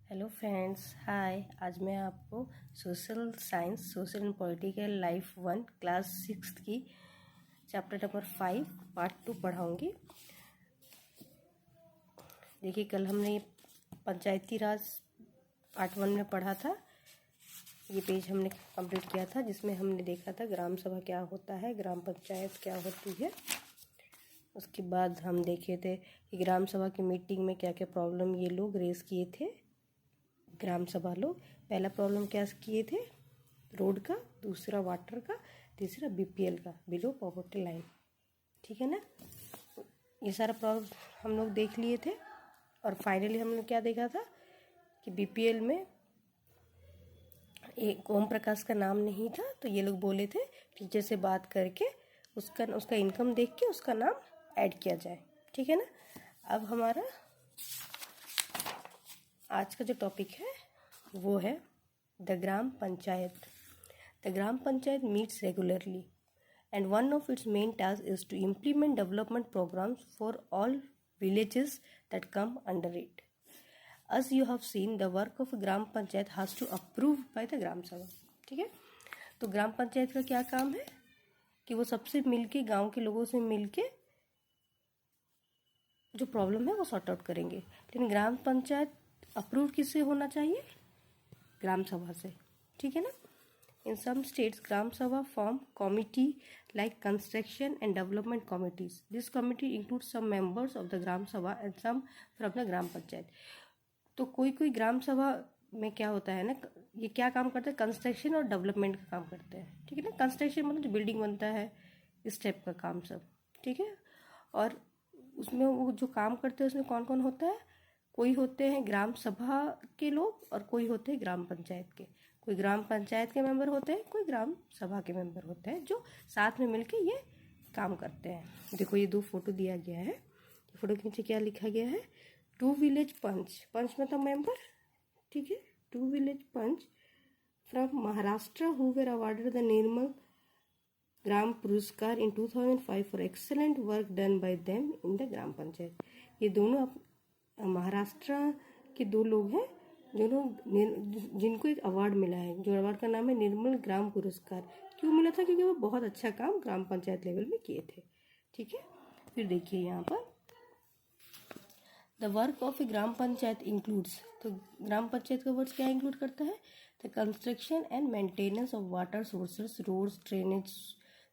Hello friends, हाय। आज मैं आपको social science, social and political life 1 class 6 की चैप्टर नंबर 5 पार्ट 2 पढ़ाऊँगी। देखिए, कल हमने पंचायती राज पार्ट 1 में पढ़ा था। ये पेज हमने कंप्लीट किया था, जिसमें हमने देखा था ग्राम सभा क्या होता है, ग्राम पंचायत क्या होती है। उसके बाद हम देखे थे कि ग्राम सभा की मीटिंग में क्या क्या प्रॉब्लम ये लोग रेज़ किए थे। ग्राम सभा लोग पहला प्रॉब्लम क्या किए थे, रोड का, दूसरा वाटर का, तीसरा बीपीएल का, बिलो पॉवर्टी लाइन। ठीक है ना, ये सारा प्रॉब्लम हम लोग देख लिए थे। और फाइनली हमने क्या देखा था कि बीपीएल में एक ओम प्रकाश का नाम नहीं था, तो ये लोग बोले थे टीचर से बात करके उसका इनकम देख के उसका नाम ऐड किया जाए। ठीक है ना। अब हमारा आज का जो टॉपिक है वो है the gram panchayat. The gram panchayat meets regularly and one of its main tasks is to implement development programs for all villages that come under it. As you have seen, the work of a gram panchayat has to approve by the gram sabha. ठीक है, तो ग्राम पंचायत का क्या काम है कि वो सबसे मिलके, गांव के लोगों से मिलके जो प्रॉब्लम है वो सॉर्ट आउट करेंगे। लेकिन ग्राम पंचायत अप्रूव किससे होना चाहिए? ग्राम सभा से। ठीक है ना। In some states, Gram Sabha form committee like construction and development committees. This committee includes some members of the Gram Sabha and some from the Gram Panchayat. तो कोई ग्राम सभा में क्या होता है ना, ये क्या काम करते हैं? कंस्ट्रक्शन और डेवलपमेंट का काम करते हैं। ठीक है ना। कंस्ट्रक्शन मतलब जो बिल्डिंग बनता है, इस टाइप का काम सब। ठीक है। और उसमें वो जो काम करते हैं उसमें कौन कौन होता है? कोई होते हैं ग्राम सभा के लोग और कोई होते हैं ग्राम पंचायत के। कोई ग्राम पंचायत के मेंबर होते हैं, कोई ग्राम सभा के मेंबर होते हैं, जो साथ में मिलके ये काम करते हैं। देखो, ये 2 फोटो दिया गया है। फोटो के नीचे क्या लिखा गया है? 2 विलेज पंच। पंच मतलब मेंबर। ठीक है। 2 village panch from Maharashtra who were awarded the Nirmal Gram Puraskar in 2005 for excellent work done by them in the gram panchayat. ये दोनों महाराष्ट्र के 2 लोग हैं जिनको एक अवार्ड मिला है, जो अवार्ड का नाम है निर्मल ग्राम पुरस्कार। क्यों मिला था? क्योंकि वो बहुत अच्छा काम ग्राम पंचायत लेवल में किए थे। ठीक है। फिर देखिए यहाँ पर the work of a gram panchayat includes, तो ग्राम पंचायत का वर्क क्या इंक्लूड करता है? The construction and maintenance of water sources, roads, drainage,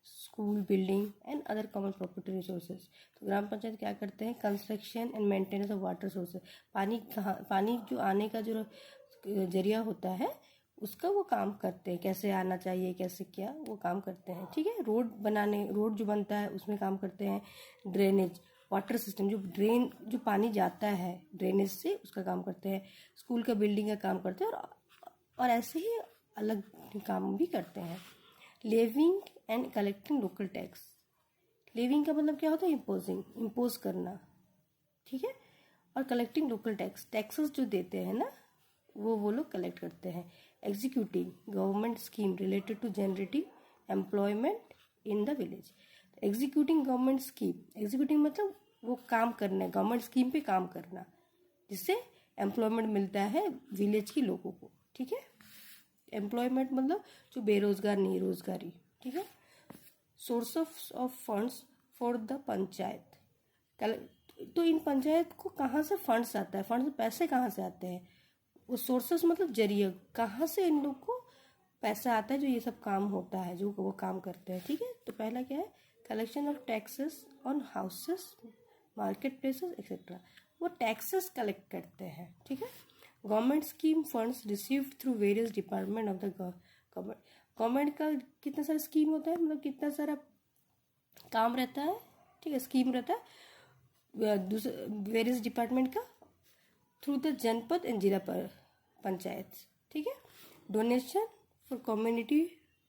school building and other common property resources. तो ग्राम पंचायत क्या करते हैं? Construction and maintenance of water sources, पानी जो आने का जो जरिया होता है उसका वो काम करते हैं, कैसे आना चाहिए, कैसे क्या, वो काम करते हैं। ठीक है। रोड जो बनता है उसमें काम करते हैं। ड्रेनेज, वाटर सिस्टम, जो पानी जाता है ड्रेनेज से, उसका काम करते हैं। स्कूल का बिल्डिंग का काम करते हैं, और ऐसे ही अलग काम भी करते हैं। Levying and collecting local tax. Levying का मतलब क्या होता है? इम्पोज करना। ठीक है। और कलेक्टिंग लोकल टैक्स, टैक्सेस जो देते हैं ना, वो लोग कलेक्ट करते हैं। Executing government scheme related to generating employment in the village. Executing government scheme, executing मतलब वो काम करना, गवर्नमेंट स्कीम पे काम करना, जिससे एम्प्लॉयमेंट मिलता है विलेज के लोगों को। ठीक है। एम्प्लॉयमेंट मतलब जो बेरोजगार नहीं, रोजगारी। ठीक है। Source of funds for the panchayat, तो इन पंचायत को कहाँ से फंड्स आता है? फंड्स, पैसे कहाँ से आते हैं? वो सोर्सेस मतलब जरिए, कहाँ से इन लोग को पैसा आता है जो ये सब काम होता है, जो वो काम करते हैं। ठीक है। तो पहला क्या है? Collection of taxes on houses, market places etcetera. वो टैक्सेस कलेक्ट करते हैं। ठीक है। Government scheme funds received through various department of the government. Government का कितना सारा स्कीम होता है, मतलब कितना सारा काम रहता है। ठीक है। स्कीम रहता है वेरियस डिपार्टमेंट का थ्रू द जनपद एंड जिला पंचायत। ठीक है। Donation for community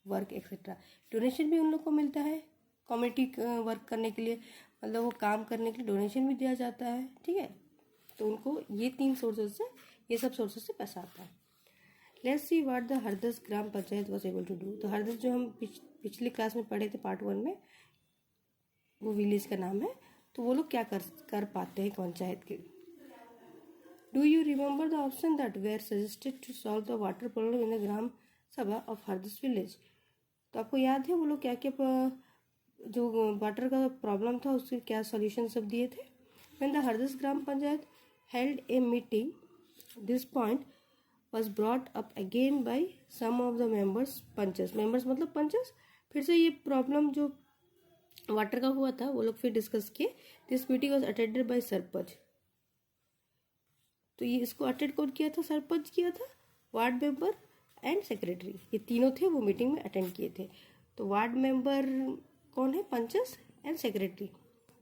work etcetera, donation भी उन लोग को मिलता है कम्युनिटी वर्क करने के लिए, मतलब वो काम करने के लिए डोनेशन भी दिया जाता है। ठीक है। तो उनको ये 3 सोर्सेज से, ये सब सोर्सेज से पैसा आता है। Let's see what the Hardas gram panchayat was able to do. तो हरदस जो हम पिछले क्लास में पढ़े थे पार्ट 1 में, वो विलेज का नाम है। तो वो लोग क्या कर पाते हैं पंचायत के? Do you remember the option that were suggested to solve the water problem in the Gram Sabha of Hardis village? तो आपको याद है वो लोग क्या क्या जो वाटर का प्रॉब्लम था उसके क्या सॉल्यूशन सब दिए थे? When the Hardis Gram Panchayat held a meeting, this point was brought up again by some of the members, punches, members मतलब पंचेस, फिर से ये प्रॉब्लम जो वाटर का हुआ था वो लोग फिर डिस्कस किए. This meeting was attended by sarpanch. तो ये इसको अटेंड कौन किया था? सरपंच किया था, वार्ड मेंबर एंड सेक्रेटरी, ये तीनों थे वो मीटिंग में अटेंड किए थे. तो वार्ड मेंबर कौन है? पंचेस एंड सेक्रेटरी,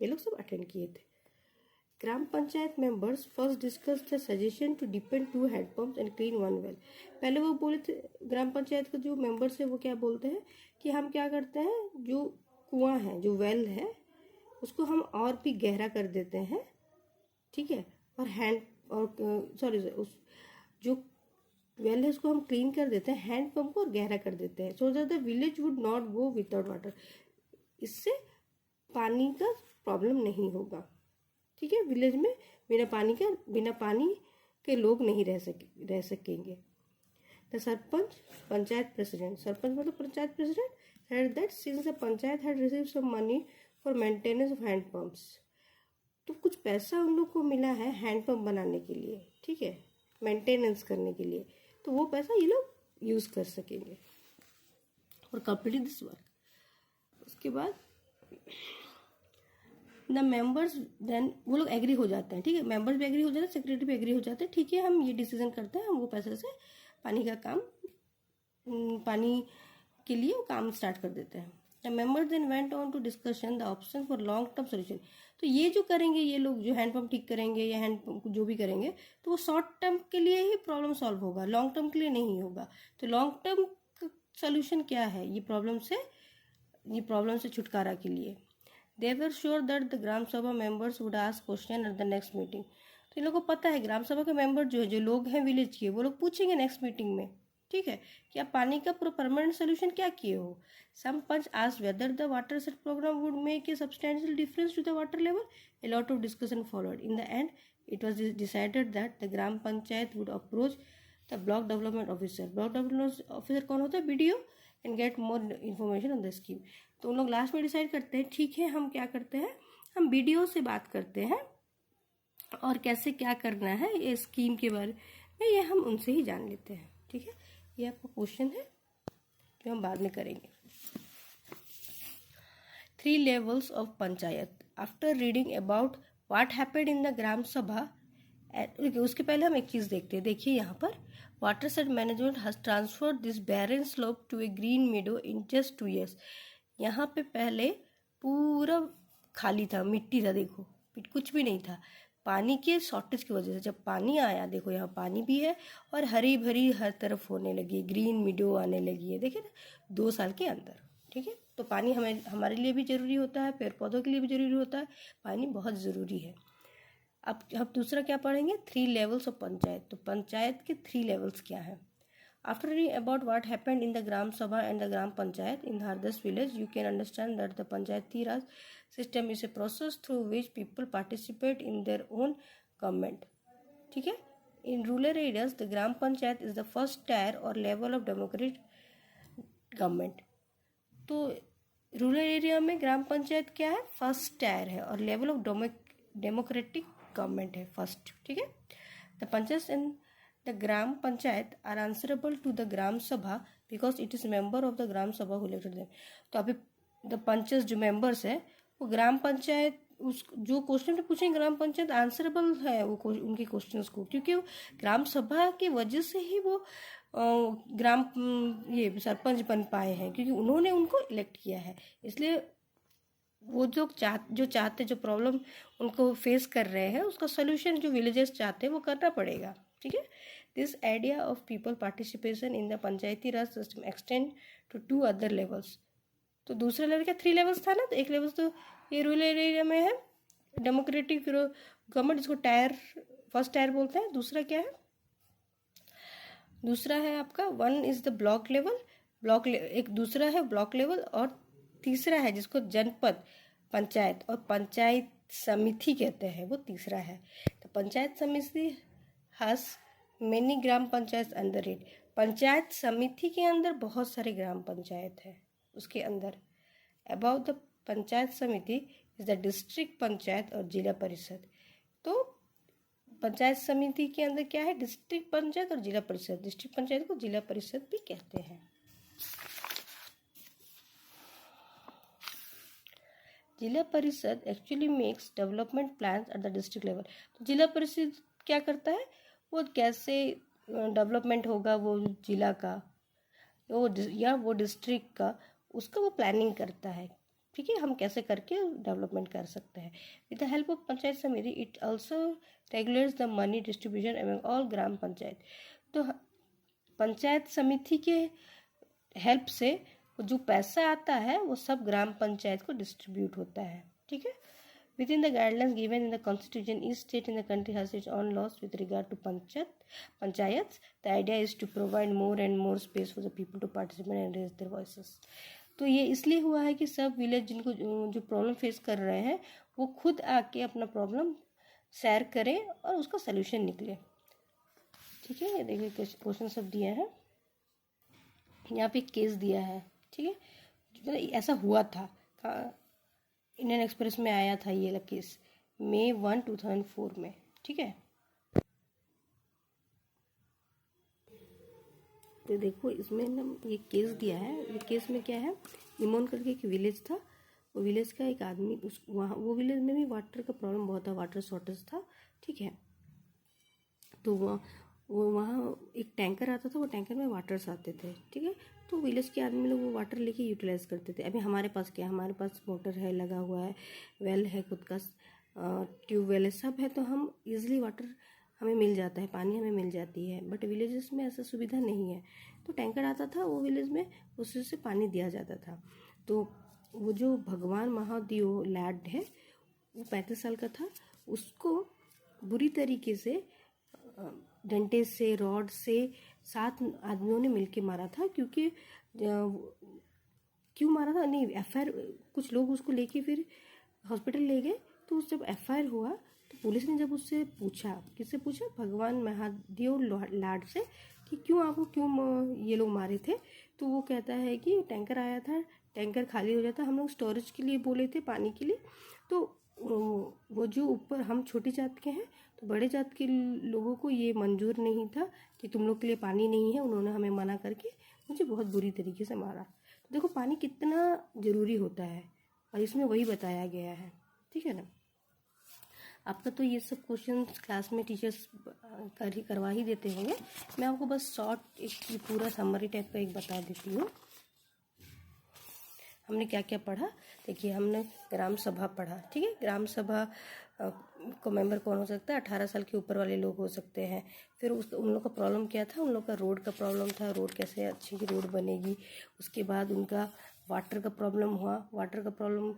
ये लोग सब अटेंड किए थे. Gram panchayat members first discuss the suggestion to depend 2 handpumps and clean 1 well. पहले वो बोले थे, ग्राम पंचायत के जो मेंबर्स है वो क्या बोलते हैं कि हम क्या करते हैं, जो कुआं है, जो वेल है, उसको हम और भी गहरा कर देते हैं, ठीक है, और उस जो वेल है उसको हम क्लीन कर देते हैं, हैंड पंप को और गहरा कर देते हैं, सो that the village would not go without water. इससे पानी का प्रॉब्लम नहीं होगा, ठीक है. विलेज में बिना पानी के लोग नहीं रह सकेंगे. द सरपंच, पंचायत प्रेसिडेंट, सरपंच मतलब panchayat president, said that since the panchayat had received some money for maintenance of hand pumps, तो कुछ पैसा उन लोग को मिला है हैंड पंप बनाने के लिए, ठीक है, मेंटेनेंस करने के लिए, तो वो पैसा ये लोग यूज कर सकेंगे और कंप्लीट दिस वर्क. उसके बाद द मेंबर्स देन वो लोग एग्री हो जाते हैं, ठीक है, मेंबर्स भी एग्री हो जाते हैं, सेक्रेटरी भी एग्री हो जाते हैं, ठीक है, हम ये डिसीजन करते हैं, हम वो पैसे से पानी का काम, पानी के लिए वो काम स्टार्ट कर देते हैं. The members then went on to discussion the option for long term solution. तो ये जो करेंगे ये लोग, जो हैंडपम्प ठीक करेंगे या हैंडपम्प जो भी करेंगे, तो वो शॉर्ट टर्म के लिए ही प्रॉब्लम सॉल्व होगा, लॉन्ग टर्म के लिए नहीं होगा. तो लॉन्ग टर्म सोल्यूशन क्या है? ये प्रॉब्लम से छुटकारा के लिए. दे were sure that the gram सभा members would ask question at the next meeting. तो इन लोगों को पता है ग्राम सभा के मेंबर जो लोग हैं विलेज के, वो लोग पूछेंगे नेक्स्ट मीटिंग में, ठीक है, कि आप पानी का पूरा परमानेंट सोल्यूशन क्या किए हो. Some panch asked whether the watershed programme would make a substantial difference to the water level. A lot of discussion followed. In the end it was decided that the gram panchayat would approach the block development officer. Block development officer कौन होता है? BDO, and get more information on the scheme. तो उन लोग last में decide करते हैं, ठीक है, हम क्या करते हैं, हम BDO से बात करते हैं और कैसे क्या करना है ये स्कीम के बारे में, ये हम उनसे ही जान लेते हैं, ठीक है. ये आपका क्वेश्चन है जो हम बाद में करेंगे. 3 levels of panchayat. After reading about what happened in the gram sabha, उसके पहले हम एक चीज़ देखते हैं. देखिए यहाँ पर, watershed management has transferred this barren slope to a green meadow in just 2 years. यहाँ पे पहले पूरा खाली था, मिट्टी था, देखो कुछ भी नहीं था. पानी के शॉर्टेज की वजह से जब पानी आया, देखो यहाँ पानी भी है और हरी भरी हर तरफ होने लगी, ग्रीन मीडो आने लगी है, देखिए ना, 2 साल के अंदर, ठीक है. तो पानी हमारे लिए भी ज़रूरी होता है, पेड़ पौधों के लिए भी ज़रूरी होता है, पानी बहुत ज़रूरी है. अब हम दूसरा क्या पढ़ेंगे? 3 levels ऑफ पंचायत. तो पंचायत के 3 levels क्या है? After reading about what happened in the Gram Sabha and the Gram Panchayat in the Hardas village, you can understand that the Panchayati Raj system is a process through which people participate in their own government. ठीक है? In rural areas, the Gram Panchayat is the first tier or level of democratic government. तो rural area में ग्राम पंचायत क्या है? First tier है और level of democratic government है, first, ठीक है. The panchayat and the gram panchayat are answerable to the gram sabha because it is member of the gram sabha who elected them. तो अभी द पंचेस जो members है वो ग्राम पंचायत, उस जो क्वेश्चन पूछेंगे ग्राम पंचायत आंसरेबल है वो उनके क्वेश्चंस को, क्योंकि ग्राम सभा की वजह से ही वो ये सरपंच बन पाए हैं, क्योंकि उन्होंने उनको इलेक्ट किया है. इसलिए वो जो चाहते जो प्रॉब्लम उनको फेस कर रहे हैं उसका सोल्यूशन जो विलेजर्स चाहते हैं वो करना पड़ेगा, ठीक है. This idea of people participation in the panchayati raj system extend to 2 other levels. तो दूसरा लेवल क्या? 3 levels था ना. तो एक लेवल तो ये रूरल एरिया में है डेमोक्रेटिक गवर्नमेंट, जिसको फर्स्ट टायर बोलते हैं. दूसरा क्या है? दूसरा है आपका 1 is द ब्लॉक लेवल, एक दूसरा है ब्लॉक लेवल, और तीसरा है जिसको जनपद पंचायत और पंचायत समिति कहते हैं, वो तीसरा है. तो पंचायत समिति has many gram panchayat under it. Panchayat समिति के अंदर बहुत सारे ग्राम पंचायत है उसके अंदर। अबाउट द पंचायत समिति इज द डिस्ट्रिक्ट पंचायत और जिला परिषद। तो पंचायत समिति के अंदर क्या है, डिस्ट्रिक्ट पंचायत और जिला परिषद। डिस्ट्रिक्ट पंचायत को जिला परिषद भी कहते हैं। जिला परिषद actually makes development plans at the district level. तो जिला परिषद क्या करता है, वो कैसे डेवलपमेंट होगा वो जिला का या वो डिस्ट्रिक्ट का, उसका वो प्लानिंग करता है। ठीक है, हम कैसे करके डेवलपमेंट कर सकते हैं। With the help of panchayat samiti it also regulates the money distribution among all gram panchayat. तो पंचायत समिति के हेल्प से जो पैसा आता है वो सब ग्राम पंचायत को डिस्ट्रीब्यूट होता है। ठीक है, within the guidelines given in the constitution each state in the country has its own laws with regard to panchayat. The idea is to provide more and more space for the people to participate and raise their voices. तो ये इसलिए हुआ है कि सब village जिनको जो problem face कर रहे हैं वो खुद आके अपना प्रॉब्लम शेयर करें और उसका सलूशन निकले। ठीक है, ये देखिए क्वेश्चन सब दिया है, यहाँ पे केस दिया है। ठीक है, मतलब ऐसा हुआ था, इंडियन एक्सप्रेस में आया था ये केस May 1, 2004 में। ठीक है, तो देखो इसमें ना ये केस दिया है। ये केस में क्या है, इमोन करके एक विलेज था, वो विलेज का एक आदमी वहाँ वो विलेज में भी वाटर का प्रॉब्लम बहुत था, वाटर शॉर्टेज था। ठीक है, तो वहाँ एक टैंकर आता था, वो टैंकर में वाटर्स आते थे। ठीक है, तो विलेज के आदमी लोग वो वाटर लेके यूटिलाइज करते थे। अभी हमारे पास क्या है, हमारे पास मोटर है लगा हुआ है, वेल है, खुद का ट्यूबवेल है, सब है, तो हम इजीली वाटर हमें मिल जाता है, पानी हमें मिल जाती है। बट विलेजेस में ऐसा सुविधा नहीं है, तो टैंकर आता था वो विलेज में, उससे से पानी दिया जाता था। तो वो जो भगवान महादेव लैड है वो 35 साल का था, उसको बुरी तरीके से डंडे से रॉड से 7 आदमियों ने मिलके मारा था। क्योंकि क्यों मारा था, नहीं एफआईआर, कुछ लोग उसको लेके फिर हॉस्पिटल ले गए। तो जब एफआईआर हुआ तो पुलिस ने जब उससे पूछा, किससे पूछा, भगवान महादेव लाड से, कि क्यों आपको क्यों ये लोग मारे थे, तो वो कहता है कि टैंकर आया था, टैंकर खाली हो जाता, हम लोग स्टोरेज के लिए बोले थे, पानी के लिए। तो वो जो ऊपर हम छोटी जात के हैं, तो बड़े जात के लोगों को ये मंजूर नहीं था कि तुम लोग के लिए पानी नहीं है, उन्होंने हमें मना करके मुझे बहुत बुरी तरीके से मारा। तो देखो पानी कितना ज़रूरी होता है, और इसमें वही बताया गया है। ठीक है ना, आपका तो ये सब क्वेश्चन क्लास में टीचर्स करवा ही देते होंगे। मैं आपको बस शॉर्ट एक पूरा समरी टाइप का एक बता देती हूँ। हमने क्या क्या पढ़ा, देखिए हमने ग्राम सभा पढ़ा। ठीक है, ग्राम सभा को मेंबर कौन हो सकता है, 18 साल के ऊपर वाले लोग हो सकते हैं। फिर उन लोग का प्रॉब्लम क्या था, उन लोग का रोड का प्रॉब्लम था, रोड कैसे अच्छी रोड बनेगी। उसके बाद उनका वाटर का प्रॉब्लम हुआ, वाटर का प्रॉब्लम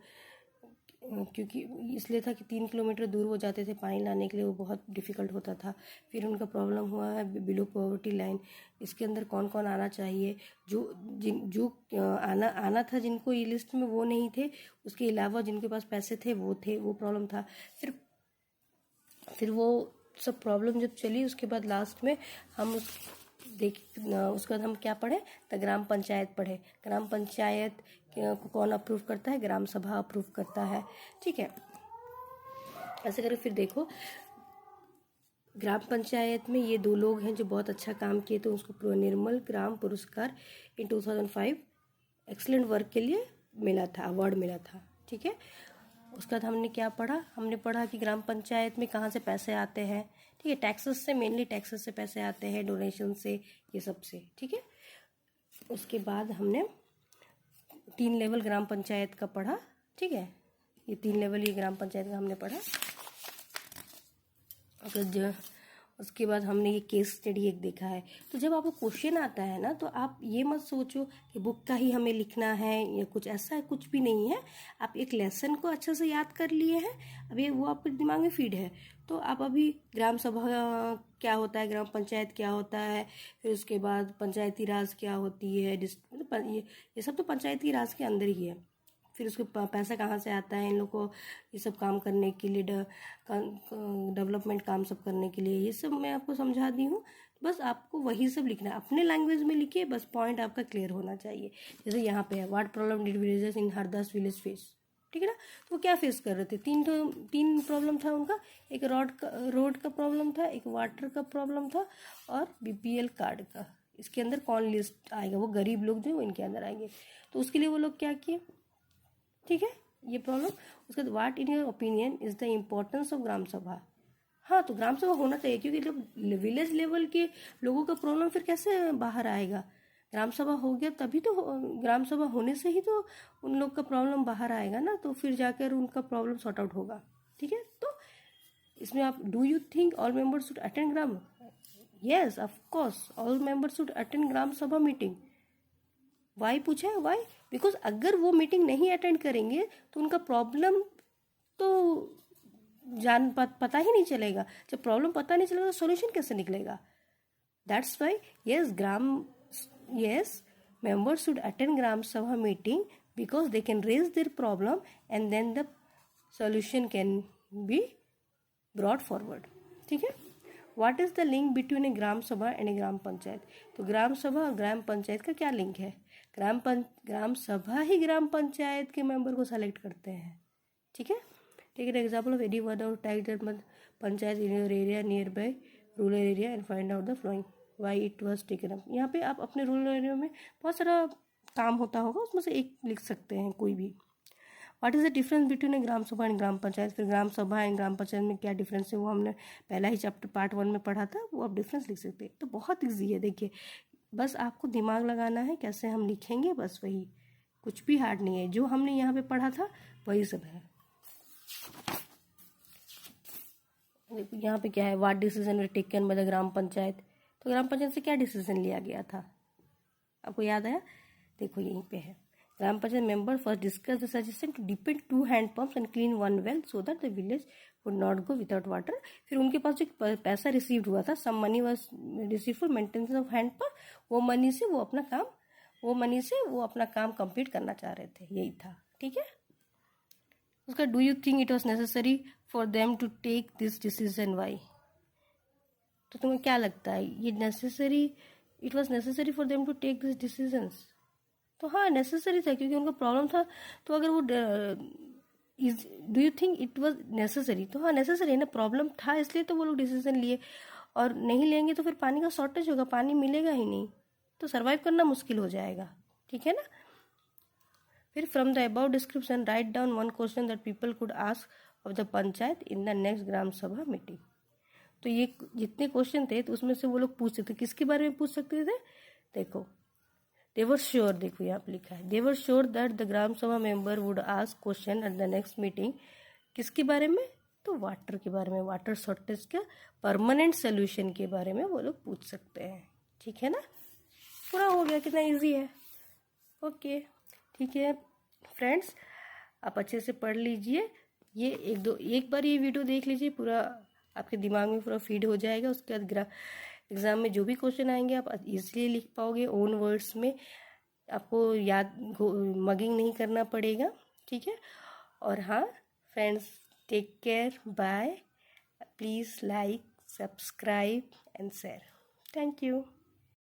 क्योंकि इसलिए था कि 3 किलोमीटर दूर वो जाते थे पानी लाने के लिए, वो बहुत डिफ़िकल्ट होता था। फिर उनका प्रॉब्लम हुआ है बिलो पॉवर्टी लाइन, इसके अंदर कौन कौन आना चाहिए, जो आना था जिनको ये लिस्ट में वो नहीं थे, उसके अलावा जिनके पास पैसे थे वो थे, वो प्रॉब्लम था। फिर वो सब प्रॉब्लम जब चली, उसके बाद लास्ट में हम उसके बाद हम क्या पढ़े, तो ग्राम पंचायत पढ़े। ग्राम पंचायत को कौन अप्रूव करता है, ग्राम सभा अप्रूव करता है। ठीक है, ऐसे करके फिर देखो ग्राम पंचायत में ये 2 लोग हैं जो बहुत अच्छा काम किए, तो उसको निर्मल Gram Puraskar in 2005 excellent work के लिए मिला था, अवार्ड मिला था। ठीक है, उसके बाद हमने क्या पढ़ा, हमने पढ़ा कि ग्राम पंचायत में कहाँ से पैसे आते हैं। ठीक है, टैक्सेस से, मेनली टैक्सेस से पैसे आते हैं, डोनेशन से, ये सब से। ठीक है, उसके बाद हमने 3 लेवल ग्राम पंचायत का पढ़ा। ठीक है, ये 3 लेवल ये ग्राम पंचायत का हमने पढ़ा। उसके बाद हमने ये केस स्टडी एक देखा है। तो जब आपको क्वेश्चन आता है ना, तो आप ये मत सोचो कि बुक का ही हमें लिखना है या कुछ ऐसा है, कुछ भी नहीं है। आप एक लेसन को अच्छे से याद कर लिए हैं, अभी वो आपके दिमाग में फीड है। तो आप अभी ग्राम सभा क्या होता है, ग्राम पंचायत क्या होता है, फिर उसके बाद पंचायती राज क्या होती है, ये सब तो पंचायती राज के अंदर ही है। फिर उसको पैसा कहाँ से आता है इन लोग को ये सब काम करने के लिए, डेवलपमेंट काम सब करने के लिए, ये सब मैं आपको समझा दी हूँ। बस आपको वही सब लिखना है, अपने लैंग्वेज में लिखिए, बस पॉइंट आपका क्लियर होना चाहिए। जैसे यहाँ पे है, what problem did villagers in Hardas village face, ठीक है ना। तो वो क्या फेस कर रहे थे, तीन प्रॉब्लम था उनका। एक रोड का प्रॉब्लम था, एक वाटर का प्रॉब्लम था, और बीपीएल कार्ड का। इसके अंदर कौन लिस्ट आएगा, वो गरीब लोग जो इनके अंदर आएंगे। तो उसके लिए वो लोग क्या किए, ठीक है, ये प्रॉब्लम। उसके बाद what in your opinion is the importance of gram sabha. हाँ, तो ग्राम सभा होना चाहिए, क्योंकि जब विलेज लेवल के लोगों का प्रॉब्लम फिर कैसे बाहर आएगा। ग्राम सभा हो गया तभी तो, ग्राम सभा होने से ही तो उन लोग का प्रॉब्लम बाहर आएगा ना, तो फिर जाकर उनका प्रॉब्लम सॉर्ट आउट होगा, ठीक है। तो इसमें आप, do you think all members should attend gram, yes of course all members should attend gram sabha meeting. Y पूछा है, वाई, बिकॉज अगर वो मीटिंग नहीं अटेंड करेंगे तो उनका प्रॉब्लम तो पता ही नहीं चलेगा। जब प्रॉब्लम पता नहीं चलेगा तो सॉल्यूशन कैसे निकलेगा। That's why yes members should attend gram sabha meeting, because they can raise their problem and then the solution can be brought forward, ठीक है। What is the link between a gram sabha and ए ग्राम पंचायत। तो ग्राम सभा और ग्राम पंचायत का क्या link है। ग्राम सभा ही ग्राम पंचायत के मेंबर को सेलेक्ट करते हैं, ठीक है। Take an example of any one or type panchayat in your area nearby rural area and find out the following why it was taken up. यहाँ पे आप अपने रूरल एरिया में बहुत सारा काम होता होगा, उसमें से एक लिख सकते हैं कोई भी। What is the difference between a gram sabha and ग्राम पंचायत। फिर ग्राम सभा एंड ग्राम पंचायत में क्या डिफरेंस है, वो हमने पहला ही चैप्टर पार्ट 1 में पढ़ा था, वो आप डिफरेंस लिख सकते हैं। तो बहुत ईजी है, देखिए बस आपको दिमाग लगाना है कैसे हम लिखेंगे, बस वही, कुछ भी हार्ड नहीं है। जो हमने यहाँ पे पढ़ा था वही सब है। देखो यहाँ पे क्या है, what decision were taken by the gram panchayat. तो ग्राम पंचायत से क्या डिसीजन लिया गया था, आपको याद आया, देखो यहीं पे है। Gram panchayat member first discuss the suggestion to depend 2 hand pumps and clean 1 well so that the village would not go without water. फिर उनके पास जो पैसा रिसीव हुआ था, some money was receive for maintenance of hand pump, वो money से वो अपना काम कंप्लीट करना चाह रहे थे, यही था, ठीक है। उसका do you think it was necessary for them to take this decision, why. तो तुम्हें क्या लगता है, ये it was necessary for them to take this decisions. तो हाँ, नेसेसरी था, क्योंकि उनका प्रॉब्लम था। तो अगर वो do you think it was necessary, तो हाँ नेसेसरी है ना, प्रॉब्लम था इसलिए तो वो लोग डिसीजन लिए। और नहीं लेंगे तो फिर पानी का शॉर्टेज होगा, पानी मिलेगा ही नहीं, तो सर्वाइव करना मुश्किल हो जाएगा, ठीक है ना। फिर from the about description write down 1 question that people could ask of the panchayat in the next gram sabha meeting. तो ये जितने क्वेश्चन थे तो उसमें से वो लोग पूछ सकते, किसके बारे में पूछ सकते थे, देखो दे वर श्योर, देखो यहाँ पे लिखा है, दे were sure that the gram सभा member would ask question at the next meeting. किसके बारे में, तो वाटर के बारे में, वाटर शॉर्टेज का परमानेंट सोल्यूशन के बारे में वो लोग पूछ सकते हैं, ठीक है ना। पूरा हो गया, कितना इजी है, ओके ठीक है फ्रेंड्स, आप अच्छे से पढ़ लीजिए। ये एक बार ये वीडियो देख लीजिए, पूरा आपके दिमाग में पूरा फीड हो जाएगा। उसके बाद एग्ज़ाम में जो भी क्वेश्चन आएंगे आप इजीली लिख पाओगे ओन वर्ड्स में, आपको याद मगिंग नहीं करना पड़ेगा, ठीक है। और हाँ friends, take care, bye, please like, subscribe and share, thank you.